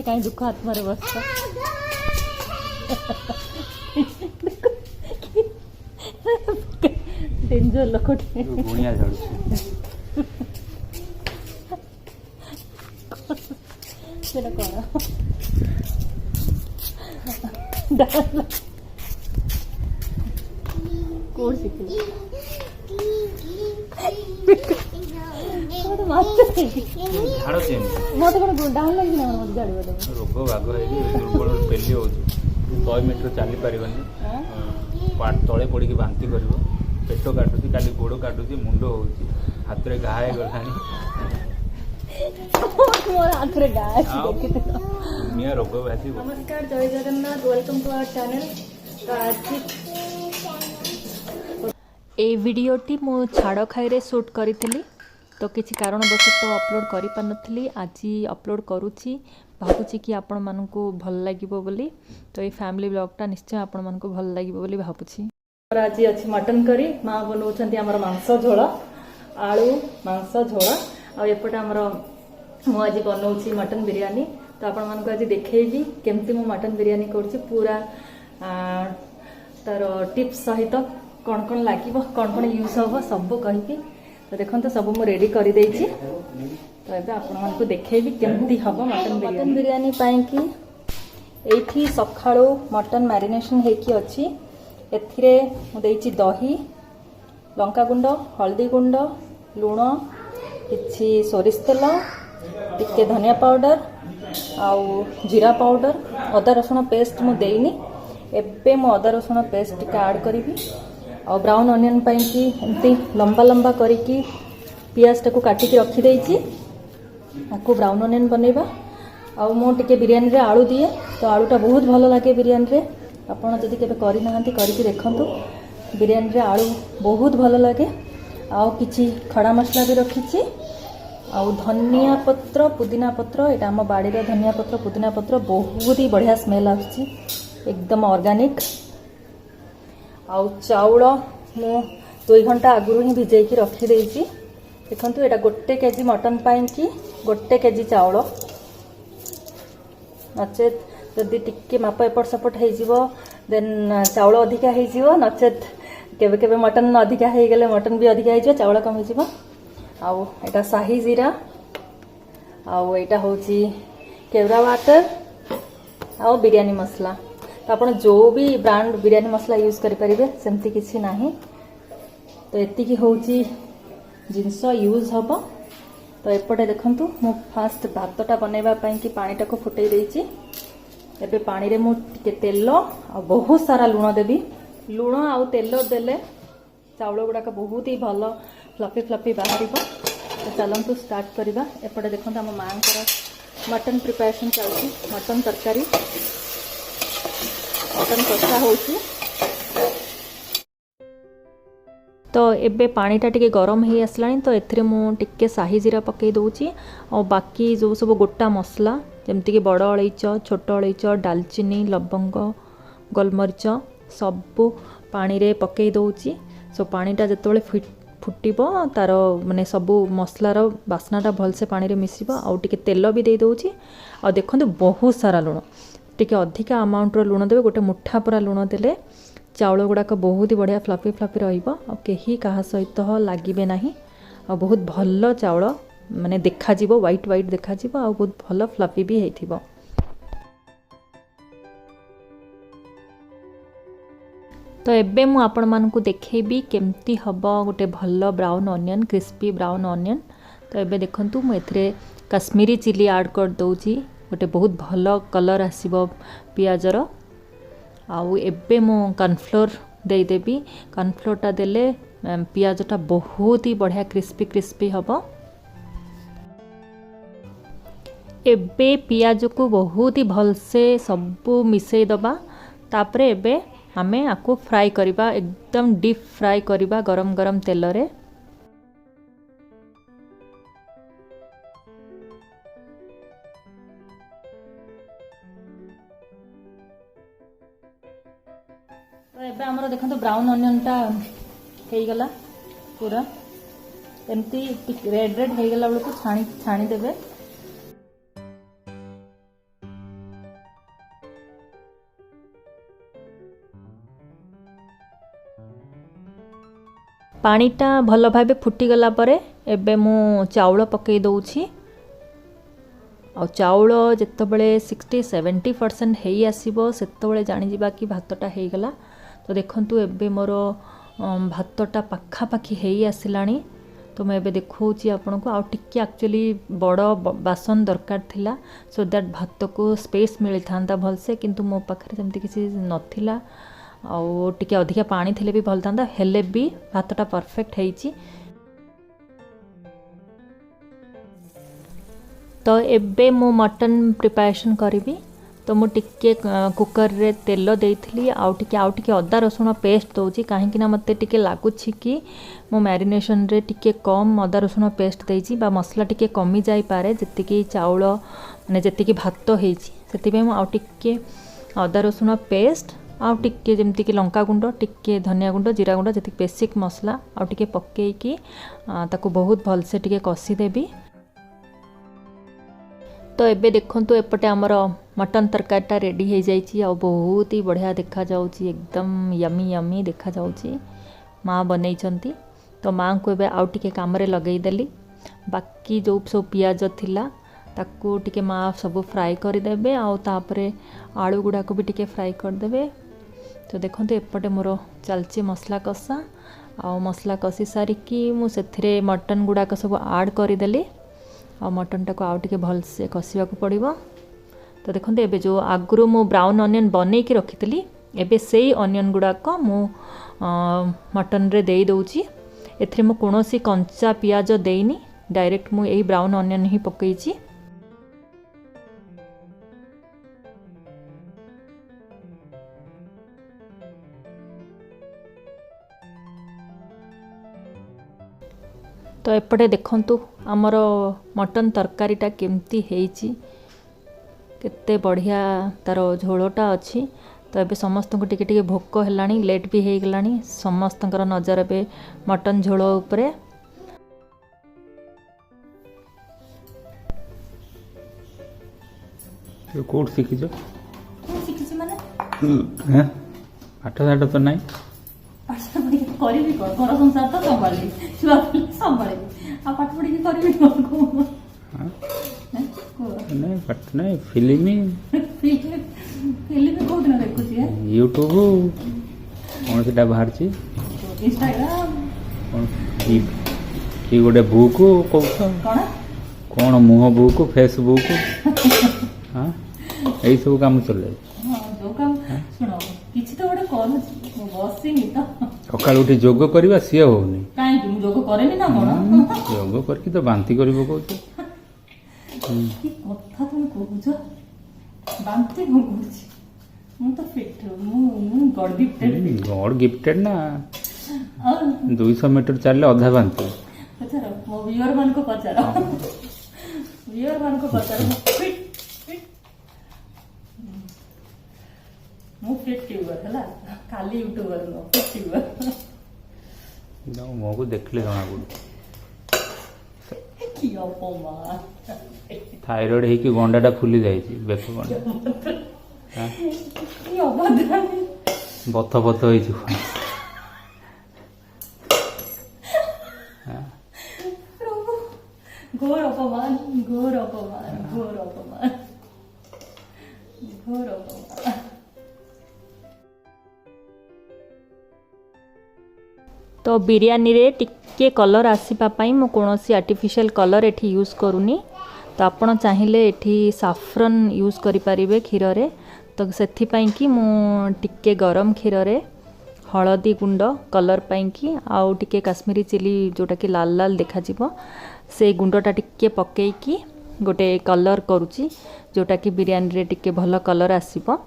कहीं दुख आत्मार बस डेंजर लोक गुणिया झाड़ू सेटा कौन कौन शिखिल झाड़ चेंज मत कौन डाउन लगे ना मत गाड़ी वाले रोग बाग है दुर्बल पेली हो 100 मीटर चली पारबनी तले पड़ी बांति कर पेट काटुची काली गोड़ काटुची मुंड हो हाथ में घा गलानी दुनिया रोग व्याधि। नमस्कार जय Jagannath welcome to our channel. तो आज ए वीडियोटी मु छाड़ खाई शूट करी तो किसी कारणवश तो अपलोड कर पारी आज अपलोड करुच्ची भावुची कि आपण मानकु भल लागिबो बोली। तो ये फैमिली ब्लॉगटा निश्चय आपण मानकु भल लागिबो बोली भावुची। आज अच्छी मटन करी माँ बनाउछंती हमर मांस झोल आलू मांस झोल आ एपटे हमर मु आज बनाउछि मटन बिरयानी। तो आपण मानकु आज देखैबी केमती मु मटन बिरयानी करछि पूरा तार टिप्स सहित कौन कौन लागिबो कौन कौन यूज हबो सब कहिबी। तो देखो तो सब मु रेडी कर देछि। तो एबे आपण मानकु देखैबी केमती हबो मटन बिरयानी पाई कि एठी सखाळो मटन मैरिनेशन हेकी अछि। एथिरे मु देछि दही लंका गुंड हल्दी गुंड लूण किछि सोरिष तेल टिके धनिया पाउडर आउ जीरा पाउडर अदा रसुण पेस्ट मु देइनी। एबे मु अदा रसुण पेस्ट टिके ऐड करिवि और ब्राउन ऑनियन पाई कि एमती लंबा लंबा करिकी पियाज टाको काटिकी रखी देइछि आकु ब्राउन ऑनियन बनेबा। आउ मु टिके बिरयानी रे आलू दिए तो आलूटा बहुत भल लागे बिरयानी रे आपण जदि केबे करि नाहंती करिकी देखंतु बिरयानी रे आलू बहुत भल लागे। आउ किछि खड़ा मसला भी रखिछि आउ धनिया पत्र पुदीना पत्र एटा हम बाड़ी रे धनिया पत्र पुदीना पत्र बहुत ही बढ़िया स्मेल आछि एकदम ऑर्गेनिक। आउ चाउल मु 2 घंटा आगुरु ही भिजेकी रखी देइछि। देखंतु एटा 1 केजी मटन पाई कि 1 केजी चाउल नचेत जदि टिके माप एपट सपट हो जीवो देन चाउल अधिका हो जीवो नचेत केबे केबे मटन अधिका हो गले मटन भी अधिका हो जीवो चाउल कम हो जीवो। आउ एटा शाही जीरा आउ एटा होची केवड़ा वाटर आउ बिरयानी मसला। तो आपण जो भी ब्रांड बिरयानी मसला यूज करि परिबे सेमती किछि नाही। तो एति की होची जिंस यूज हबो। तो एपटे देखंतु मु फास्ट भातटा बनेबा पई कि पानी टाको फुटै देइछि। एबे पानी रे मु टिके तेल आ बहुत सारा लूण देबी। लूण आ तेल देले चाउल गुडा का बहुत ही भलो फ्लफी फ्लफी बाहरिबो। तो चलंतु स्टार्ट करबा। एपटे देखंतु हम मां कर मटन प्रिपरेशन चलछि मटन तरकारी मटन कषा होछि। तो एबे पानीटा टिके गरम हो आसलानी तो एथिरे मु टिके शाही जीरा पकई दउछि और बाकी जो सब गोटा मसला जमती कि बड़ अलैच छोट अलैच डालचीनी लवंग गोलमरीच सब पानी रे पकई दउछि। सो पानीटा जतबेले फुटिबो तार माने सब मसलार बास्नाटा भलसे पानी रे मिसिबो आ टिके तेल भी दे दउछि। आ देखंतु बहुत सारा लूण टिके अधिका अमाउंट रो लूण देबे गोटे मुठा पूरा लूण देले चाउल गुड़ाक बहुत ही बढ़िया फ्लफी फ्लफी रहिबो आ केही काहा सहित लागिबे नाही आ बहुत भल चाउल माने देखा जीवो व्हाइट व्हाइट देखा जीवो आ बहुत भल फ्लफी भी हेथिबो। तो एबे मु आपण मानकु देखेबी केमती हबो गोटे भल brown onion crispy brown onion. तो एबे देखंतु मु एथरे कश्मीरी चिली ऐड कर दउची गोटे बहुत भल कलर आसीबो पियाजर। आउ एबे मु कॉर्नफ्लोर दे देबी। कॉर्नफ्लोरटा देले पियाजटा बहुत ही बढ़िया क्रिस्पी क्रिस्पी हबो। एबे पियाज को बहुत ही भलसे सब मिसई दबा। तापरे एबे आमे आको फ्राई करिबा एकदम डीप फ्राई करिबा गरम गरम तेल रे। तो एबे हमरो देखंतु ब्राउन ऑनियन टा हेई गला पूरा एमती रेड रेड हेई गला बेलको छाणी छाणी देबे। पानीटा भल भाव फुटीगला परे एबे मु चाउल पकई दउछि आ चाउल जितेबले 60-70% हो आसो से जानीजा कि भातटा हो गला। तो देखंतु एबे मोर भातटा पाखापाखी हो आसला। तो मैं एबे देखौछि आपन को आ टिके एक्चुअली बड़ बासन दरकार थिला सो दैट भात को स्पेस मिली थांता भलसे, किंतु मो पाखरे सेमती किसी नथिला आ टिके अधिका पानी थिले भी भल थांता, हेले भी भातटा परफेक्ट हेइछि। तो एबे मो मटन प्रिपरेशन करी। तो मु टिके कुकर रे तेल देइथिली आउ टिके अदा रसुण पेस्ट दउछि, काहेकि ना मते टिके लागुछि कि मो मैरिनेशन रे टिके कम अदा रसुण पेस्ट देइछि बा मसला टिके कमी जाई पारे जतिकी चाउल माने जतिकी भात हेइछि, सेति मु आउ टिके अदा रसुण पेस्ट आउ टिके जेमती कि लंका गुंड, टिके धनिया गुंड, जीरा गुंड, जति बेसिक मसला आउ टिके पकेइकी ताको बहुत भल से टिके कसी देबी। तो एबे देखंतु एपटे हमर मटन तरकारीटा रेडी हो जाइए और बहुत ही बढ़िया देखा जाउची, एकदम यमी यमी देखा जाउची। माँ बनैछंती तो माँ को एबे आउ टिके काम रे लगई देली। बाकी जो सब पियाज थिला ताकू टिके माँ सब फ्राई कर देबे आउ तापरे आलू गुडा को भी टिके फ्राई कर देबे। तो देखंतु एपटे मोर चलची मसला कषा आ मसला कषी सारिकी मु सेथिरे मटन गुडा सब ऐड कर देली आ मटनटा को आउ टिके भल से कषिबा को पड़िबो। तो देखते एबे जो आगुरु मु ब्राउन अनियन बनै कि रखितली एबे सेई अनियन गुडाक मु मटन रे देई दउची। एथरे मु कोनोसी कंचा पियाज देइनी, डायरेक्ट मु एही ब्राउन अनियन ही पकईची। तो एपटे देखंतु आमर मटन तरकारीटा केमती हेइची, केते बढ़िया तार झोलटा अच्छी। तो एबे समस्त को टिके टिके भोक हेलानी, लेट भी हो गलानी, समस्तंकर नजर एबे मटन झोल उपरे। तो कोड शिखिछ शिखिछ माने हैं आठ साठ तो नहीं पाठ पढ़ी करी घर संसार तो संभाली छुआ संभाली आ पाठ पढ़ी करी कौन को नहीं पाठ नहीं फिल्म फिल्म को दिन देखु छी यूट्यूब कौन सेटा बाहर छी इंस्टाग्राम कौन की गोटे बुक को कौन कौन मुह बुक फेसबुक हां एई सब काम चले हां जो काम सुनो किछि तो गोटे करू छी बसिनी तो सकाल उठी जोग करवा सी होनी काहे कि मु जोग करेनी ना कोन जोग करके तो बांती करबो कहू की कथा तुम कहूछ बांती को कहूछ मु तो फिट मु गॉड गिफ्टेड ना 200 मीटर चलले आधा बांती पचारो मो व्यूअर मान को पचारो व्यूअर मान को पचारो फिट मु फिट ट्यूबर हला खाली यूट्यूबर नो फिट ट्यूबर ना मो को देखले जଣା पड़ू की अपमान थायराइड है कि गंडाटा फुली जाइए बेक गंडा की अभद्रामी बथ बथ होइछु घोर अपमान घोर अपमान घोर अपमान घोर अपमान। तो बिरयानी रे टिके कलर आसीपा पई मु कोनोसी आर्टिफिशियल कलर एठी यूज करूनी। तो आपण चाहिए एठी साफ्रन यूज करि परिबे क्षीर रे। तो सेथि पई कि मु टिके गरम क्षीर रे हळदी गुंड कलर पई कि आउ टिके काश्मीरी चिली जोटा कि लाल लाल देखा जिवो से गुंडटा टिके पकेई कि गोटे कलर करूची जोटा कि बिरयानी रे टिके भल कलर आसीबो।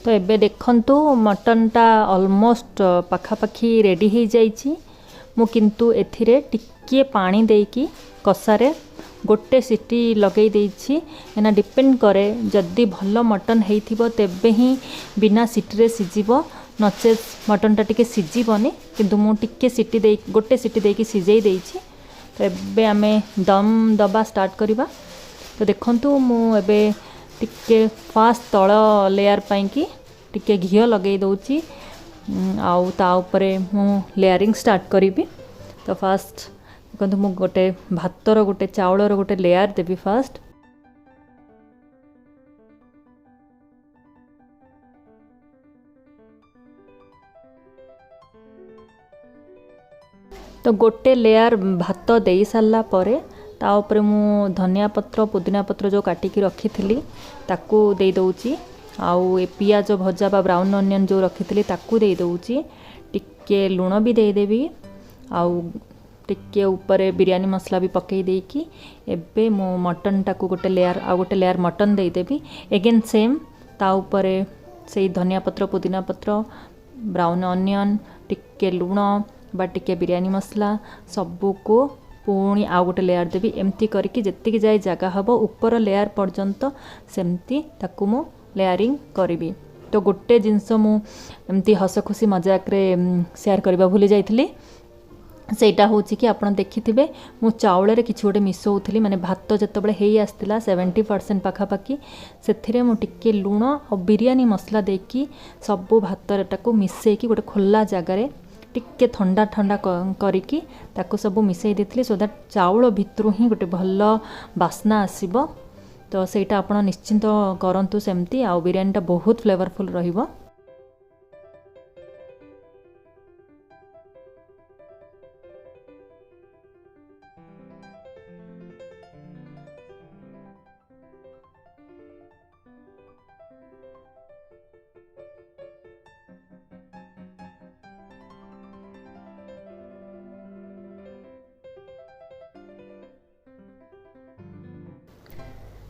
तो एबे देखंतु मटनटा ऑलमोस्ट पाखापाखी रेडी हो जाइछि। मु किंतु एथिरे टिके पानी देकी कसारे गोटे सीटी लगे देछि। एना डिपेंड करे जद्दी भल मटन हेइथिबो तेबे ही बिना सीटी रे सिजिबो, नचे मटनटा टिके सिजिबोनी। किंतु मु टिके सीटी दे गोटे सीटी देकी सिजेई देछि। तो एबे आमे दम दबा स्टार्ट करिबा। तो देखंतु मु एबे टिके फास्ट तळ लेयर पई कि टिके घियो लगे दउची आउ ता उपरे मु लेयरिंग स्टार्ट करी। तो फास्ट देखो मु गोटे भातर गोटे चाउलर गोटे लेयर देवी फास्ट। तो गोटे लेयर भात दे सारा परे ता उपरे मु धनिया पत्र पुदीना पत्र जो काटिकी रखी थी ताकू दे दउची। आउ ए पियाज भजा बा ब्राउन अनियन जो रखी थी ताकू दे दउची। टिके लुण भी दे देवी। आउ टिके ऊपर बिरयानी मसला भी पकई देकी एबे मु मटन टाकू गोटे लेयर आ गोटे लेयर मटन दे देवी। एगेन सेम ता ऊपर से धनिया पत्र पुदीना पत्र ब्राउन अनियन टिके लुण बा टिके बिरयानी मसला सबू को पुणी आउ गोटे लेयर देवी। एमती करके जेतिकी जाए जगह हम ऊपर लेयर पर्यंत सेमती ताकू मु लेयरिंग करी। तो गोटे जिनस मुझे हस खुशी मजाक रे शेयर करवा भूली जाइली सेटा हूँ कि आप देखिथे मु चाउल रे किछि गोटे मिसौली माने भात जितेबाला हो आसला 70% पाखापाखि से मुझे लुण और बिरयानी मसला देकी सबू भातटाକୁ मिसेकी गोटे खोला जगार टिके ठंडा ठंडा करिकी ताकू सबू मिसई देथिली सो दैट चाउल भितरु ही गोटे भल बास्ना आसीबो। तो सेटा आपण निश्चिंत करंतु सेमती आ बिरयानीटा बहुत फ्लेवरफुल रहिबो।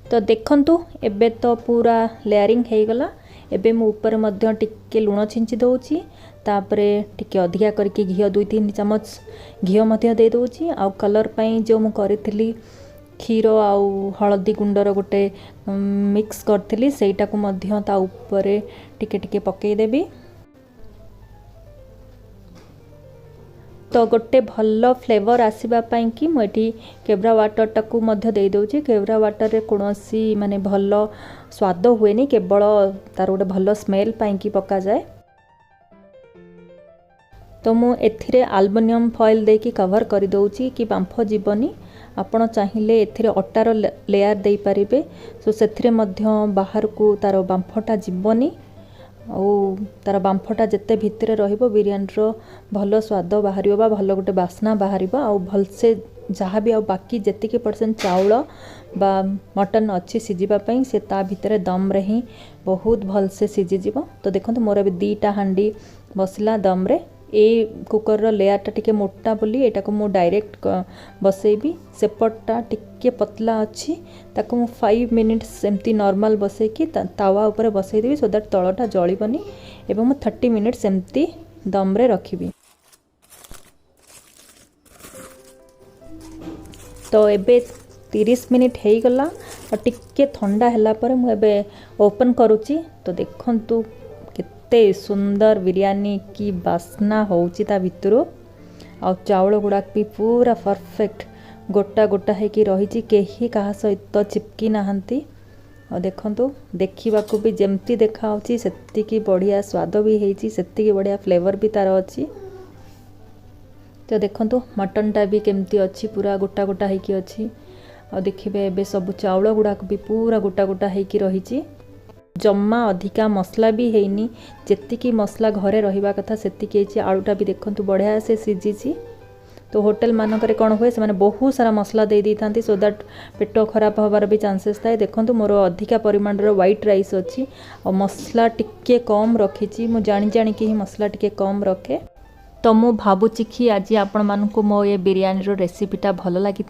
तो देखंतु एबे तो पूरा लेयरिंग हो गला। एबे मु ऊपर मध्य टिके लुण छिंची दउची तापरे टिके अधिका करके घी 2-3 चम्मच घी मध्य दे दउची। आ कलर पई जो मु करिथिली क्षीर आउ हळदी गुंडर गोटे मिक्स करथिली सेटा को मध्य ता ऊपर टिके टिके पकई देबी। तो गोटे भल फ्लेवर आसवा कि मुझे केवरा वाटर टाकू मध्य दे दउची। केवरा वाटर रे कोनोसी माने भल स्वाद हुएनी केवल तार गोटे भल स्मेल पाई पका जाए। तो मु एथिरे एल्युमिनियम फॉइल देकी कवर कर दउची कि बांफ जीवनी। आपण चाहिए एथिरे अटार लेयर दे पारिबे सो सेथिरे मध्य बाहर को तार बांफटा जीवनी और तार बांफटा जिते भितर रहिबो बिरयानी भल स्वाद बाहर बा भल गोटे बास्ना बाहर आ भल से जहाँ भी आ बाकी जेतिकी % चाउल बा मटन अच्छी सिझापी से ता भितर दम रे ही बहुत भल से सिझीज। तो देखो मोर अभी 2टा हांडी बसला दम रे। ए कुकर रो लेयरटा टिके मोटा बोली एटा को मु डायरेक्ट बसैबी। सेपटटा टिके पतला अच्छी ताको मु 5 मिनिट्स एमती नॉर्मल बसैकी तावा ऊपर बसै देबी सो दैट तळटा जळिबनी एवं मु 30 मिनिट्स एमती दम रे रखिबी। तो एबे 30 मिनिट हो गला और टिके ठंडा हैला पर मु एबे ओपन करूची। तो देखंतु केते सुंदर बिरयानी की बास्ना होउची ता भितरो आ चाउल गुडा भी पूरा परफेक्ट गोटा गोटा है कि रही कहीं कहा सहित चिपकी नहांती। और देखंतु देखा भी जमती देखा सेतिकी बढ़िया स्वाद भी होती सेतिकी बढ़िया फ्लेवर भी तार अच्छी। तो देखंतु मटनटा भी केमती अच्छी पूरा गोटा गोटा होगी अच्छी। और देखिए एबे सब चाउल गुड़ाक भी पूरा गोटा गोटा होगी रही जम्मा अधिका मसला भी हैनी जेतिकी मसला घरे रहिबा कथा सेतिकी है। आलूटा भी देखंतु बढ़िया से सिझी। तो होटल मानक कौन हुए से बहुत सारा मसला दे दी था सो दैट पेट खराब हबार भी चांसेस थाए। देखो मोर अधिका परिमाण व्हाइट राइस अच्छी और मसला टिके कम रखी मु जानी जानी कि मसला टिके कम रखे। तो मु भावुची कि आज आपण मानकु मो ये बिरयानी रो रेसिपीटा भल लगी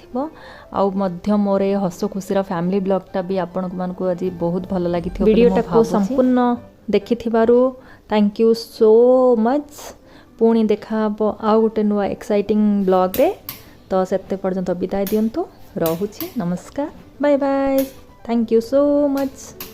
आउ मध्य मोर ये हस खुशी फैमिली ब्लॉगटा भी आपण मानकु आज बहुत भल लगी वीडियोटा को संपूर्ण देखि थैंक यू सो मच। पुणी देखा आउ गोटे नुआ एक्साइटिंग ब्लॉग रे। तो सेते पर्यंत विदाय दियंतु रहुछि नमस्कार bye bye thank you so much.